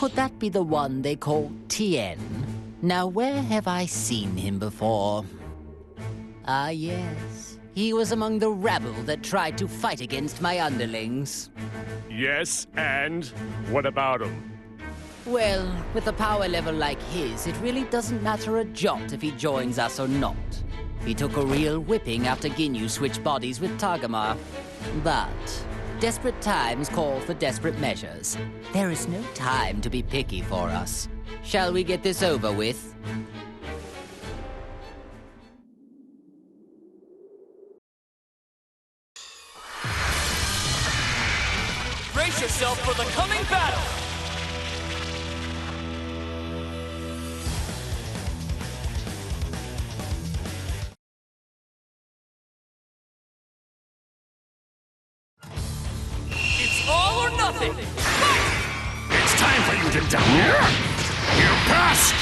Could that be the one they call Tien? Now, where have I seen him before? Ah, yes. He was among the rabble that tried to fight against my underlings. Yes, and? What about him? Well, with a power level like his, it really doesn't matter a jot if he joins us or not. He took a real whipping after Ginyu switched bodies with Tagamar. But desperate times call for desperate measures. There is no time to be picky for us. Shall we get this over with? Brace yourself for the coming battle! It's all or nothing! It's time for you to die! You're past!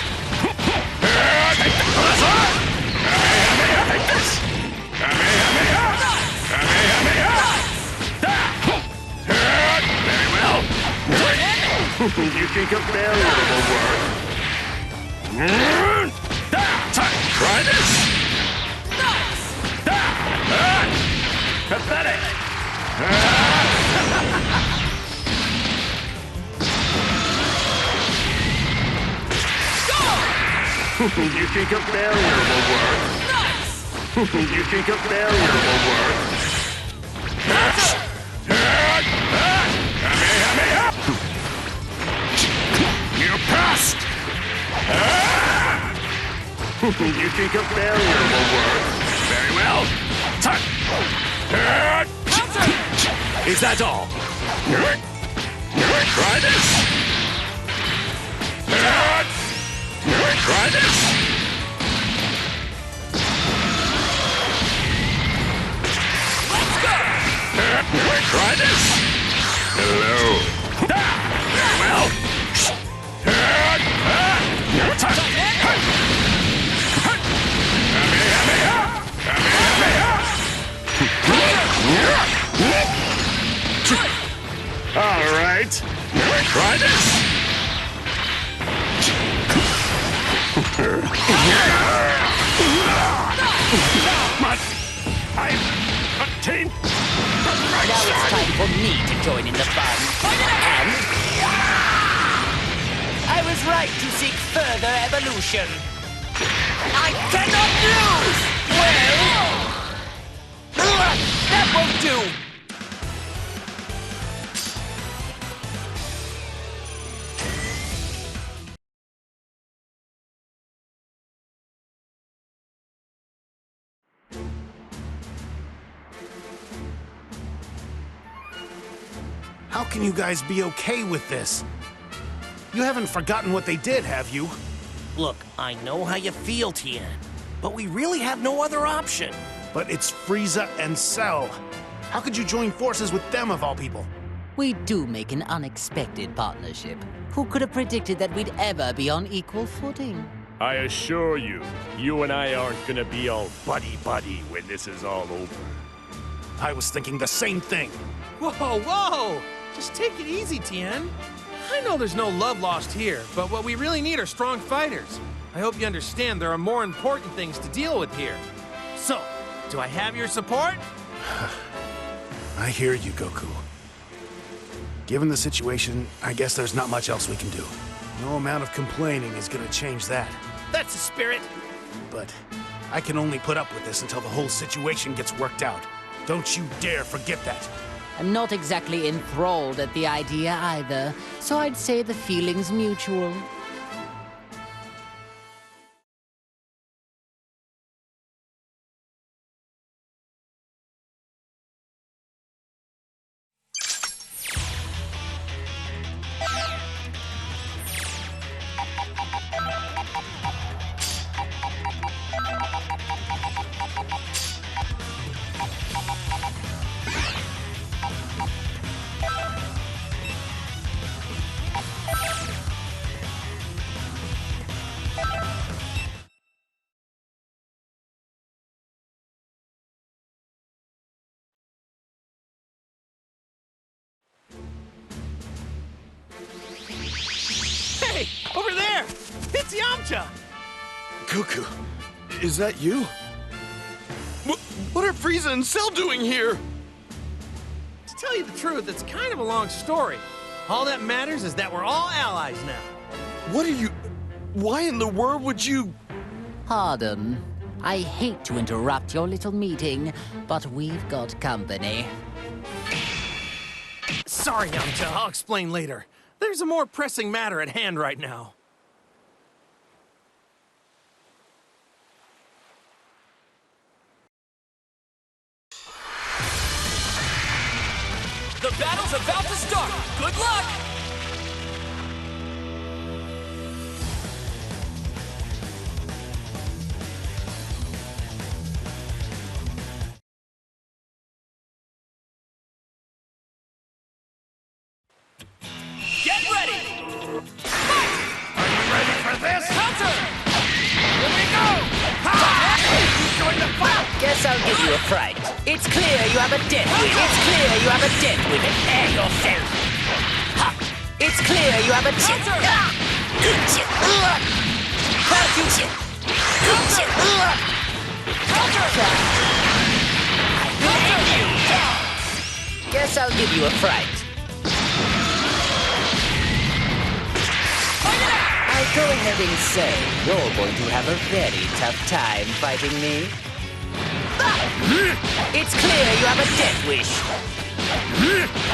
Take this! Very well! You think a barrier will work? Try this! Pathetic! You think a barrier will work? You think a barrier will work? You're past! You think a barrier will work? Very well. Is that all? Try this! Try this! Let's go! Try this! Hello! Well! All right! Try this! But I've attained the right Now it's side. time for me to join in the fun. And I was right to seek further evolution. I cannot lose! Well, that won't do. How can you guys be okay with this? You haven't forgotten what they did, have you? Look, I know how you feel, Tien, but we really have no other option. But it's Frieza and Cell. How could you join forces with them, of all people? We do make an unexpected partnership. Who could have predicted that we'd ever be on equal footing? I assure you, you and I aren't gonna be all buddy-buddy when this is all over. I was thinking the same thing. Whoa, whoa! Just take it easy, Tien. I know there's no love lost here, but what we really need are strong fighters. I hope you understand there are more important things to deal with here. So, do I have your support? I hear you, Goku. Given the situation, I guess there's not much else we can do. No amount of complaining is gonna change that. That's the spirit. But I can only put up with this until the whole situation gets worked out. Don't you dare forget that. I'm not exactly enthralled at the idea either, so I'd say the feeling's mutual. Hey, over there! It's Yamcha! Goku, is that you? What are Frieza and Cell doing here? To tell you the truth, it's kind of a long story. All that matters is that we're all allies now. What are you... Why in the world would you... Pardon. I hate to interrupt your little meeting, but we've got company. Sorry, Yamcha, I'll explain later. There's a more pressing matter at hand right now. The battle's about to start. Good luck! Get ready! Fight! Are you ready for this? Counter! Here we go! Ha! Who's going to fight? Guess I'll give you a fright. It's clear you have a death wish. It's clear you have a death wish. Prepare yourself. Ha! It's clear you have a death Counter! Guess I'll give you a fright. I'll go ahead and say you're going to have a very tough time fighting me. It's clear you have a death wish.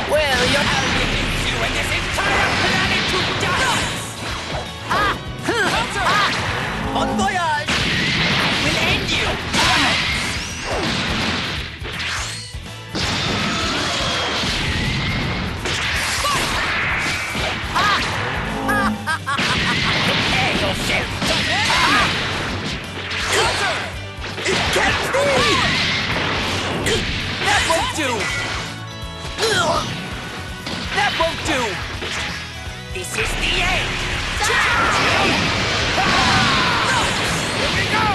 Well, you're out with you and this entire planet to dust! Bon voyage! I will end you! Prepare yourself! It can't be! That won't do! That won't do! This is the end! Here we go!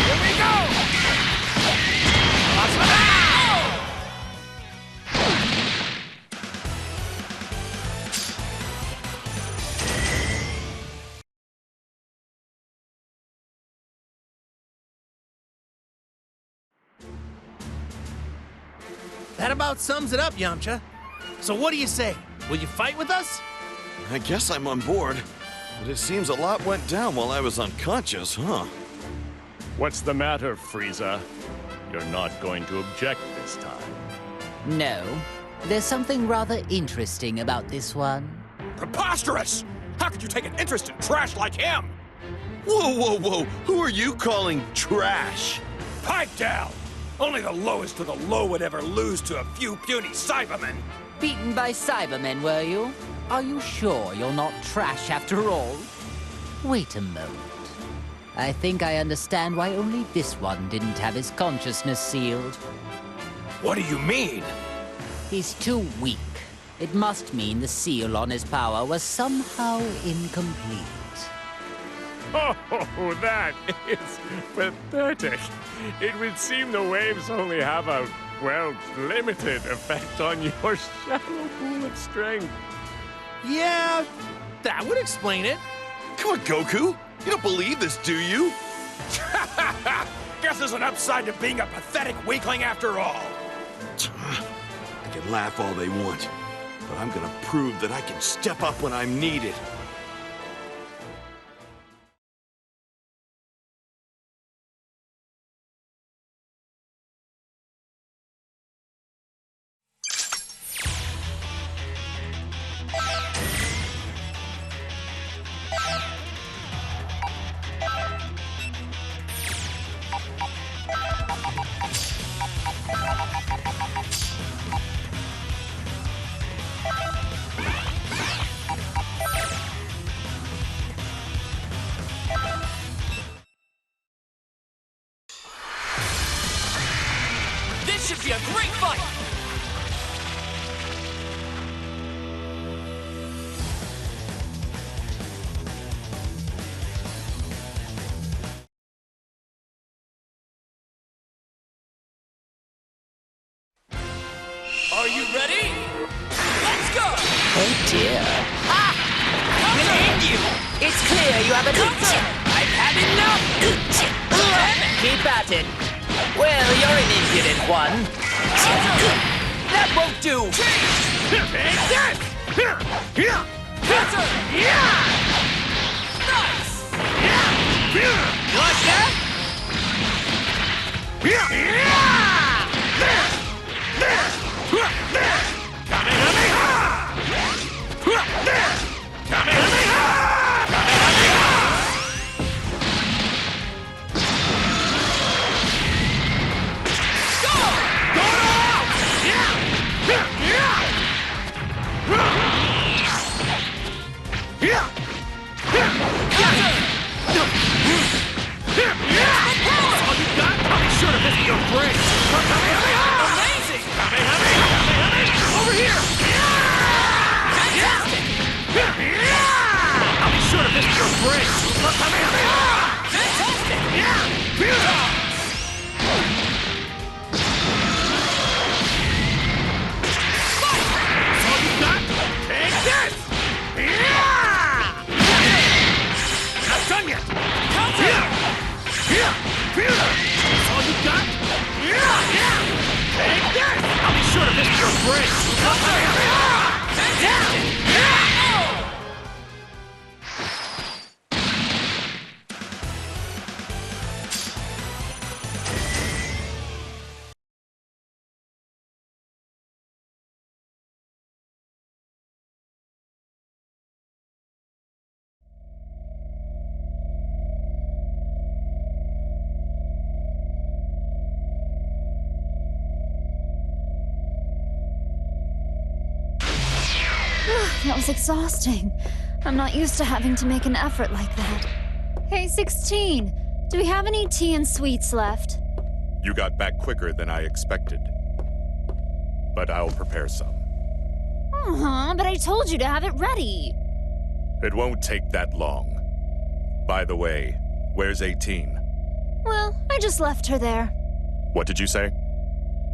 Here we go! That about sums it up, Yamcha. So what do you say? Will you fight with us? I guess I'm on board, but it seems a lot went down while I was unconscious, huh? What's the matter, Frieza? You're not going to object this time. No. There's something rather interesting about this one. Preposterous! How could you take an interest in trash like him? Whoa, whoa, whoa! Who are you calling trash? Pipe down! Only the lowest of the low would ever lose to a few puny Cybermen. Beaten by Cybermen, were you? Are you sure you're not trash after all? Wait a moment. I think I understand why only this one didn't have his consciousness sealed. What do you mean? He's too weak. It must mean the seal on his power was somehow incomplete. Oh, that is pathetic. It would seem the waves only have a, well, limited effect on your shallow pool of strength. Yeah, that would explain it. Come on, Goku! You don't believe this, do you? Guess there's an upside to being a pathetic weakling after all. They can laugh all they want, but I'm gonna prove that I can step up when I'm needed. This should be a great fight! Are you ready? Let's go! Oh dear. Continue! It's clear you have an Counter! I've had enough! Keep at it. Well, you're an impudent one. That won't do! Take that! Counter! Nice! Like that? Amazing! Over here! Fantastic! I'll be sure to visit your brain! Fantastic! That's all you got? Take this! Not done yet! Counter! That's all you got? Take this! I'll be sure to visit your brain! Fantastic! That was exhausting. I'm not used to having to make an effort like that. Hey, 16. Do we have any tea and sweets left? You got back quicker than I expected. But I'll prepare some. But I told you to have it ready. It won't take that long. By the way, where's 18? Well, I just left her there. What did you say?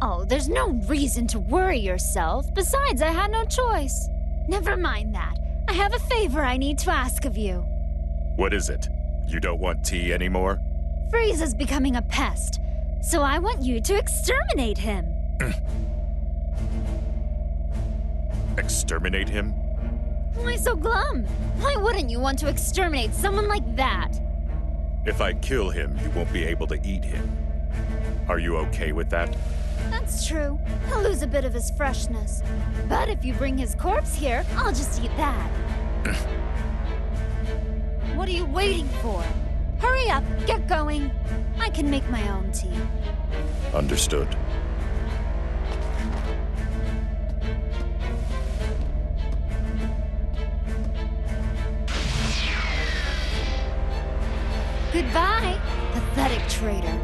Oh, there's no reason to worry yourself. Besides, I had no choice. Never mind that. I have a favor I need to ask of you. What is it? You don't want tea anymore? Frieza's becoming a pest, so I want you to exterminate him. Exterminate him? Why so glum? Why wouldn't you want to exterminate someone like that? If I kill him, you won't be able to eat him. Are you okay with that? That's true. He'll lose a bit of his freshness. But if you bring his corpse here, I'll just eat that. What are you waiting for? Hurry up, get going. I can make my own tea. Understood. Goodbye, pathetic traitor.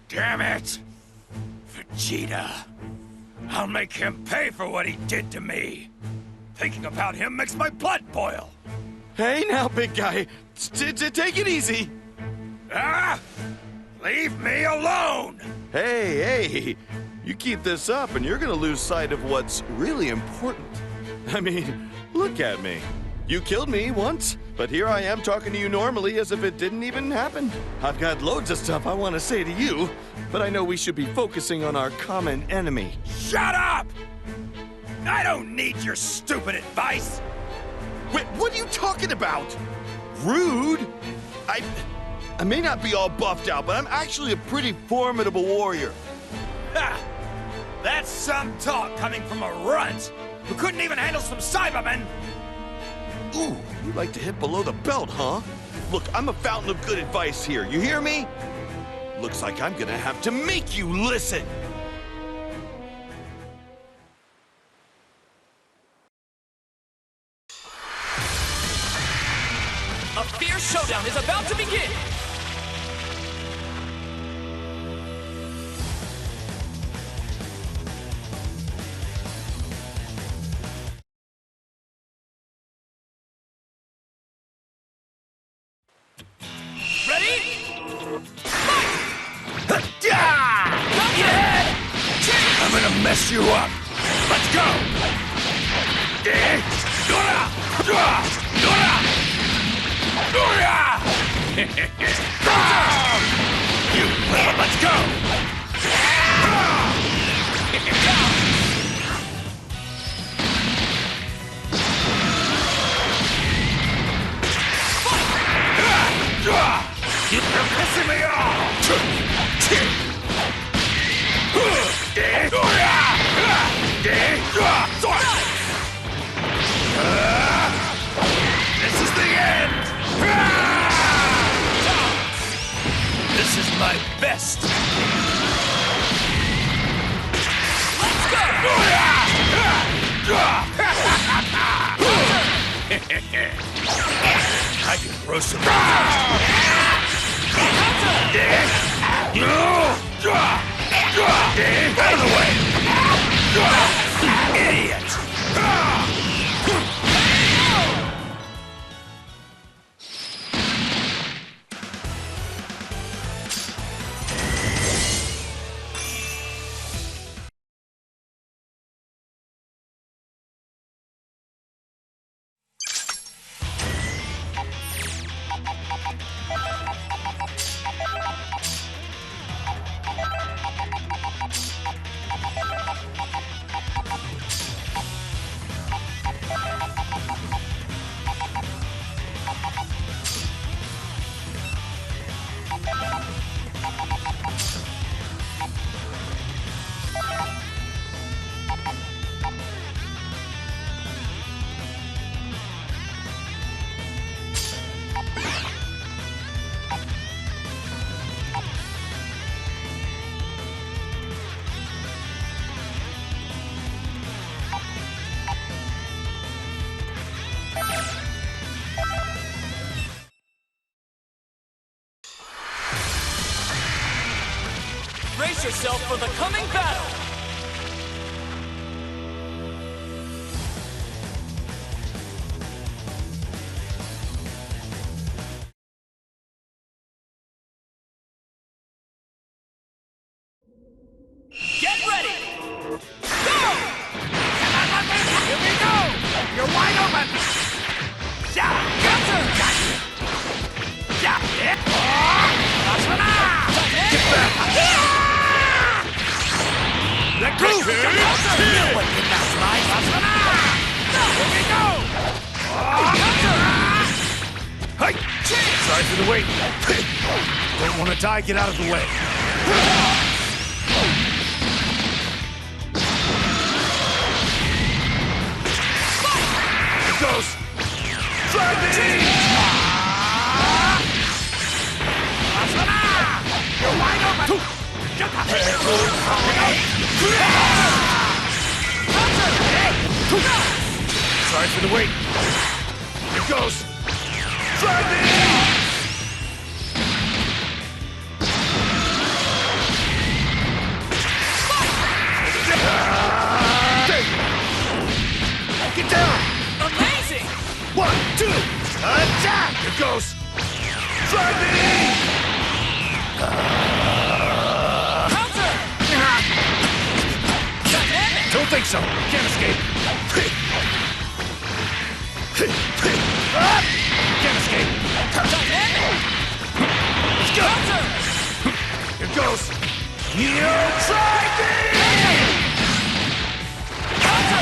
Damn it! Vegeta. I'll make him pay for what he did to me. Thinking about him makes my blood boil. Hey now, big guy. Take it easy. Ah! Leave me alone! Hey. You keep this up and you're gonna lose sight of what's really important. I mean, look at me. You killed me once, but here I am talking to you normally as if it didn't even happen. I've got loads of stuff I want to say to you, but I know we should be focusing on our common enemy. Shut up! I don't need your stupid advice. Wait, what are you talking about? Rude? I may not be all buffed out, but I'm actually a pretty formidable warrior. Ha! That's some talk coming from a runt. who couldn't even handle some Cybermen. Ooh, you like to hit below the belt, huh? Look, I'm a fountain of good advice here. You hear me? Looks like I'm gonna have to make you listen. A fierce showdown is about to begin! Ready? I'm gonna mess you up. Let's go. You, let's go. You're pissing me off! This is the end! This is my best! Let's go! I can throw some... Out of the way! Idiot! Brace yourself for the coming battle! Get ready! Go! Here we go! You're wide open! Counter! Get back! Let go! Here we go! Hey! Sorry for the wait. Don't want to die, get out of the way. Here goes! Dragon! You're wide open! Sorry for the wait. Here goes! Dragon! Get down! Amazing! 1, 2, attack! Here goes! Dragon! Counter! Dynamic! Don't think so. Can't escape. Can't escape. Dynamic! Let's go. Counter! Here goes. You'll try me!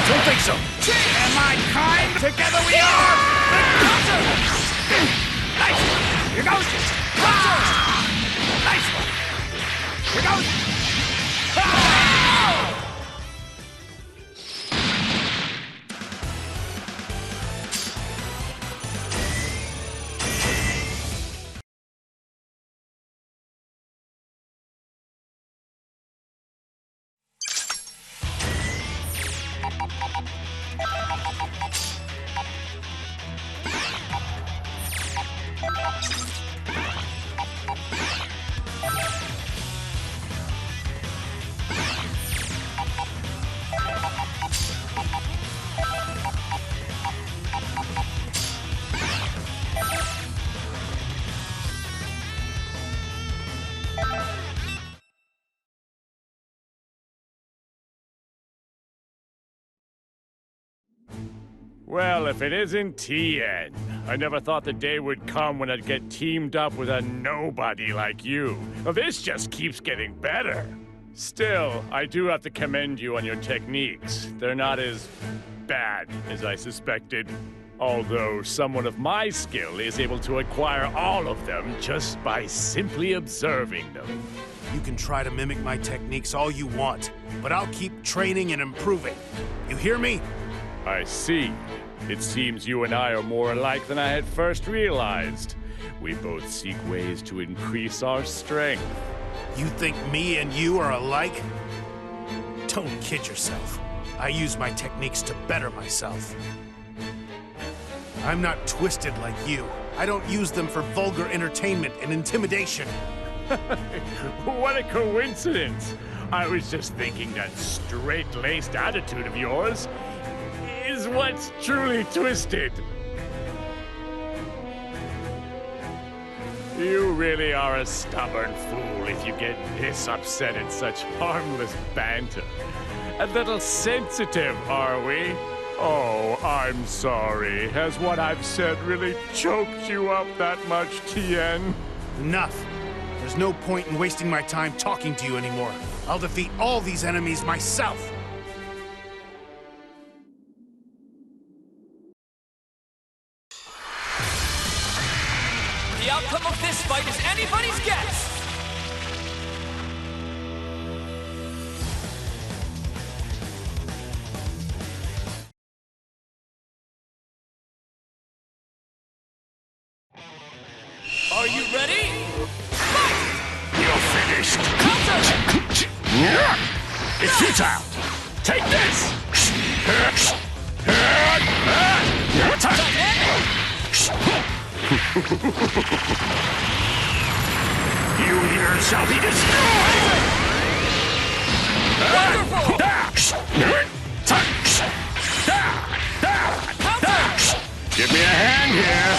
Don't think so. Am I kind? Together we are! Counter! Nice! Here goes! Counter! Nice one! Here goes! Well, if it isn't Tien. I never thought the day would come when I'd get teamed up with a nobody like you. Well, this just keeps getting better. Still, I do have to commend you on your techniques. They're not as bad as I suspected. Although someone of my skill is able to acquire all of them just by simply observing them. You can try to mimic my techniques all you want, but I'll keep training and improving. You hear me? I see. It seems you and I are more alike than I had first realized. We both seek ways to increase our strength. You think me and you are alike? Don't kid yourself. I use my techniques to better myself. I'm not twisted like you. I don't use them for vulgar entertainment and intimidation. What a coincidence! I was just thinking that straight-laced attitude of yours is what's truly twisted. You really are a stubborn fool if you get this upset at such harmless banter. A little sensitive, are we? Oh, I'm sorry. Has what I've said really choked you up that much, Tien? Enough. There's no point in wasting my time talking to you anymore. I'll defeat all these enemies myself. The outcome of this fight is anybody's guess! Are you ready? Fight! You're finished. Counter! It's futile. Take this. You here shall be destroyed. Wonderful! Give me a hand here.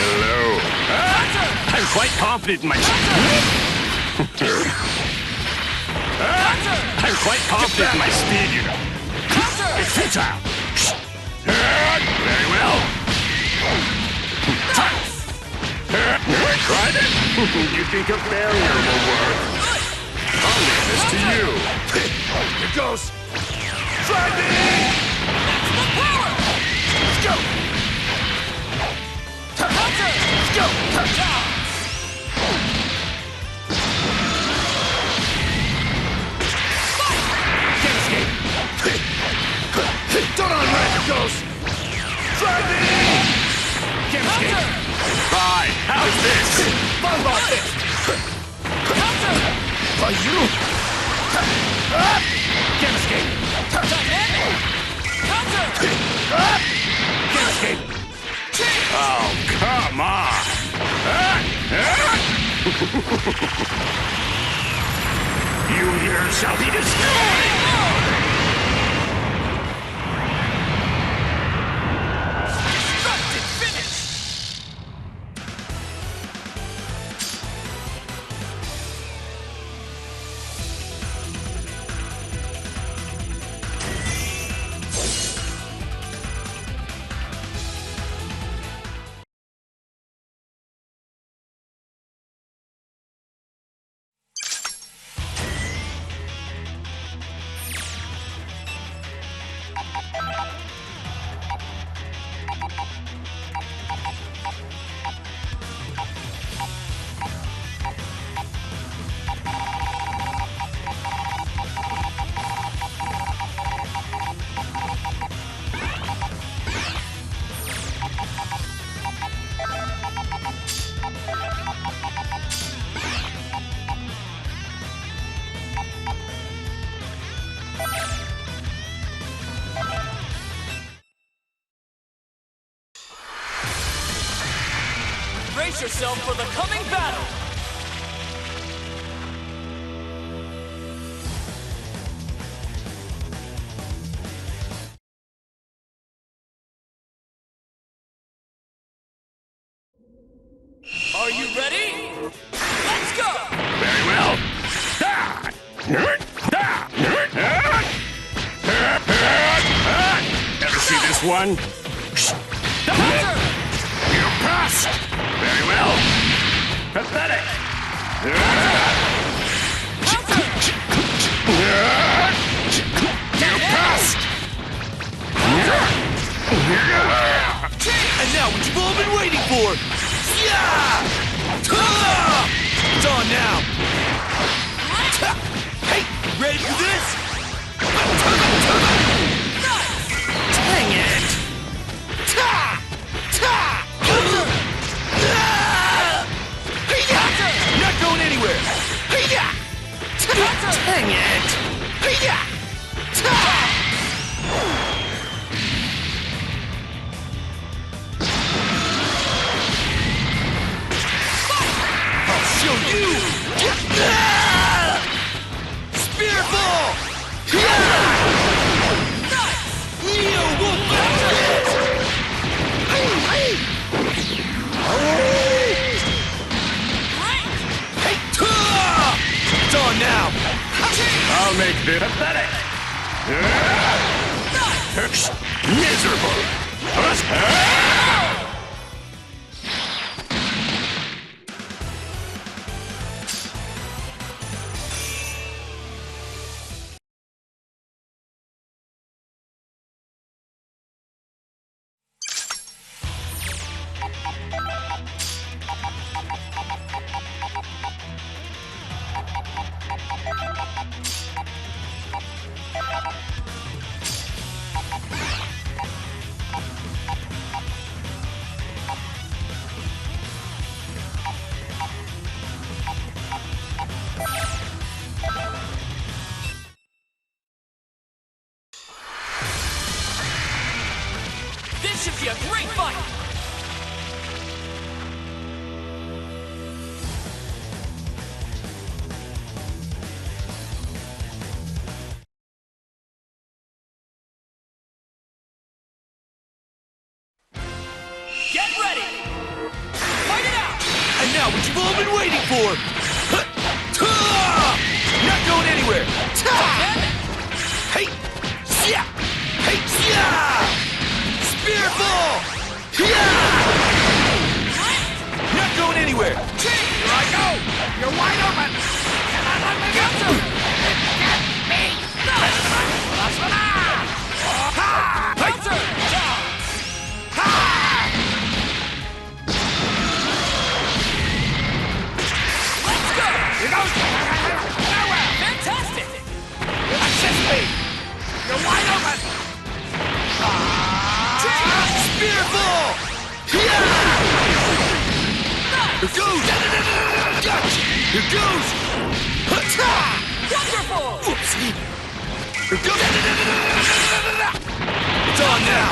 Hello. I'm quite confident in myself. I'm quite confident in my speed, you know. It's futile. Very well. Tried it? You think a barrier will work? I'll leave this to you. Here goes. Try me! Maximum power! Let's go! Counter! Let's go! Can't escape! Don't on where it goes! Try me! Can't escape! Right, how's this? Buzz off it! By you? Can't escape! Can't escape! Oh, come on! You here shall be destroyed! Brace yourself for the coming battle! one. You passed! Very well. Pathetic! You passed! And now what you've all been waiting for! It's on now! Hey, ready for this? Dang it! Not going anywhere! Dang it! I'll show you! Spear ball! Neo Wolf It's on now! I'll make this pathetic. Miserable! This should be a great fight! Get ready! Fight it out! And now what you've all been waiting for! Not going anywhere! Hey! Yeah! Hey! Yeah! Spear ball! Not going anywhere! Here I go! You're wide open! Cannot let me get through! Get me! Counter! Let's go! Here goes! Nowhere! Fantastic! Assist me! You're wide open! Spear ball! Here goes! Here goes! Wonderful! Whoopsie! Here goes! It's on now!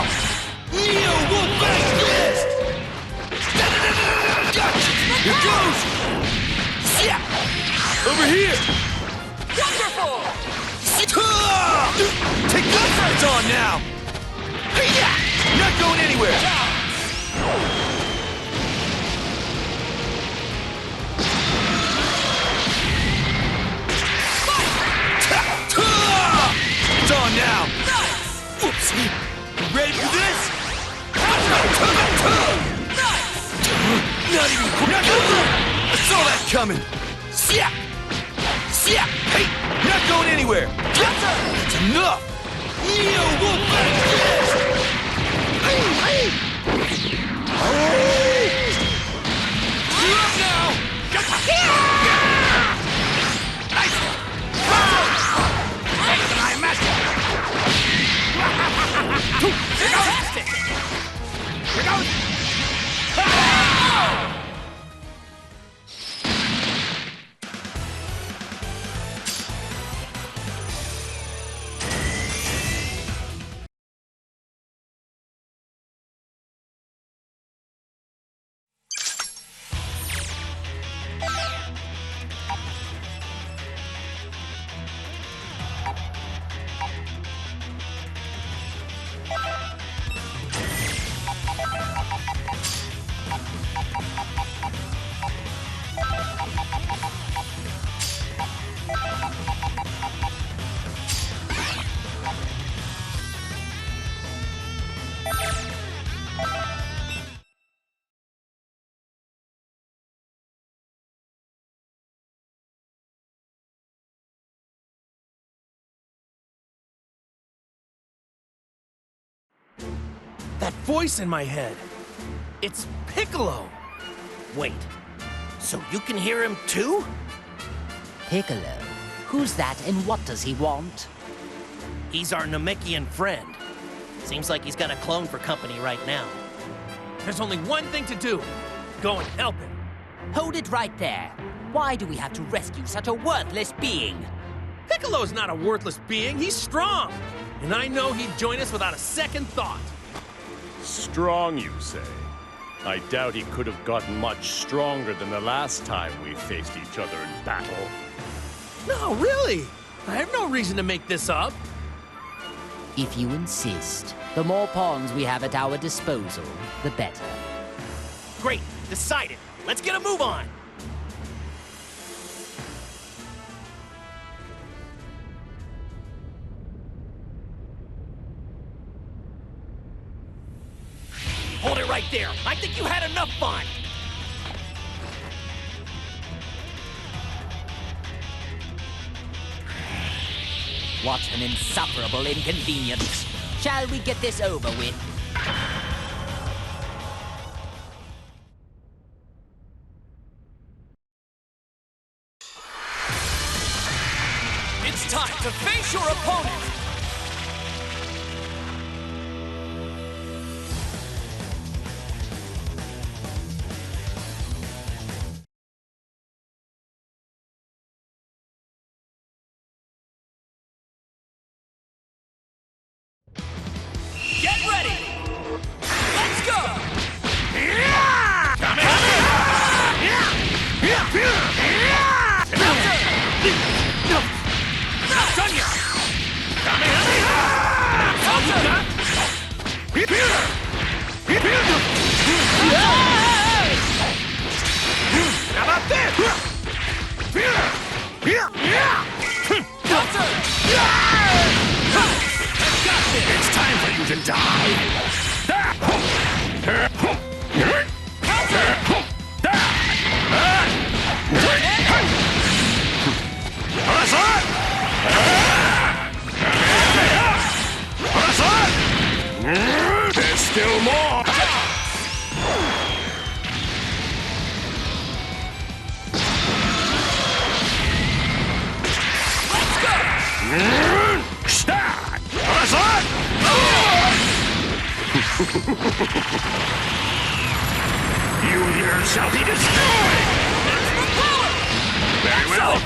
Neo Wolf Fist! Here goes! Over here! Wonderful! Take that! It's on now! Not going anywhere! It's on now! Whoopsie! Ready for this? Not even I saw that coming! Hey! Not going anywhere! That's enough! Neo Wolf You're up now! Nice! Better than I imagined! Fantastic! Here goes! That voice in my head. It's Piccolo. Wait, so you can hear him too? Piccolo? Who's that and what does he want? He's our Namekian friend. Seems like he's got a clone for company right now. There's only one thing to do. Go and help him. Hold it right there. Why do we have to rescue such a worthless being? Piccolo's not a worthless being. He's strong. And I know he'd join us without a second thought. Strong, you say? I doubt he could have gotten much stronger than the last time we faced each other in battle. No, really. I have no reason to make this up. If you insist, the more pawns we have at our disposal, the better. Great, decided. Let's get a move on. Hold it right there. I think you had enough fun. What an insufferable inconvenience. Shall we get this over with? It's time to face your opponent! Get ready! Let's go! How about this? It's time for you to die! There's still more! Let's go! You here shall be destroyed! Very well.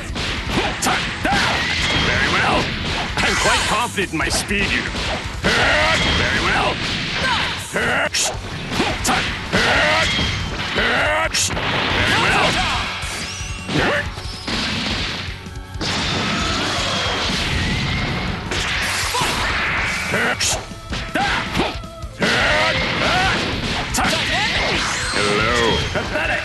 Very well. I'm quite confident in my speed, you know. Very well. Very well. Hello. Pathetic.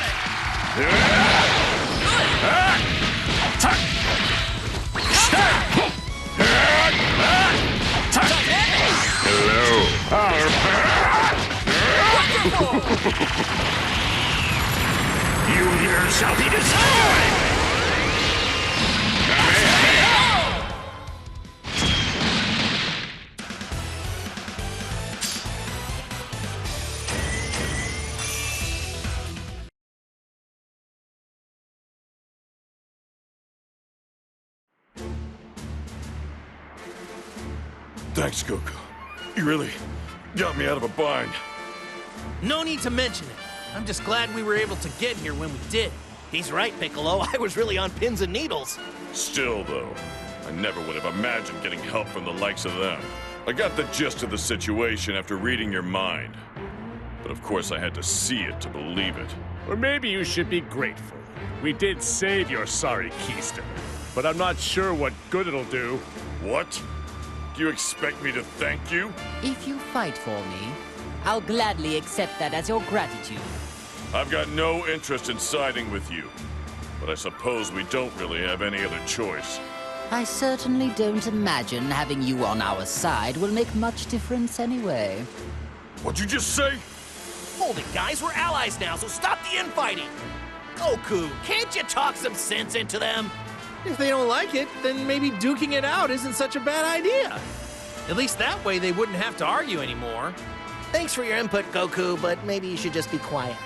You here shall be destroyed! Thanks, Goku. You really got me out of a bind. No need to mention it. I'm just glad we were able to get here when we did. He's right, Piccolo. I was really on pins and needles. Still, though, I never would have imagined getting help from the likes of them. I got the gist of the situation after reading your mind. But of course I had to see it to believe it. Or maybe you should be grateful. We did save your sorry keister, but I'm not sure what good it'll do. What? Do you expect me to thank you? If you fight for me, I'll gladly accept that as your gratitude. I've got no interest in siding with you. But I suppose we don't really have any other choice. I certainly don't imagine having you on our side will make much difference anyway. What'd you just say? Hold it, guys. We're allies now, so stop the infighting. Goku, can't you talk some sense into them? If they don't like it, then maybe duking it out isn't such a bad idea. At least that way they wouldn't have to argue anymore. Thanks for your input, Goku, but maybe you should just be quiet.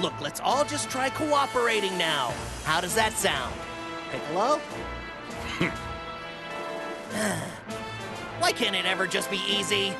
Look, let's all just try cooperating now. How does that sound? Piccolo? Why can't it ever just be easy?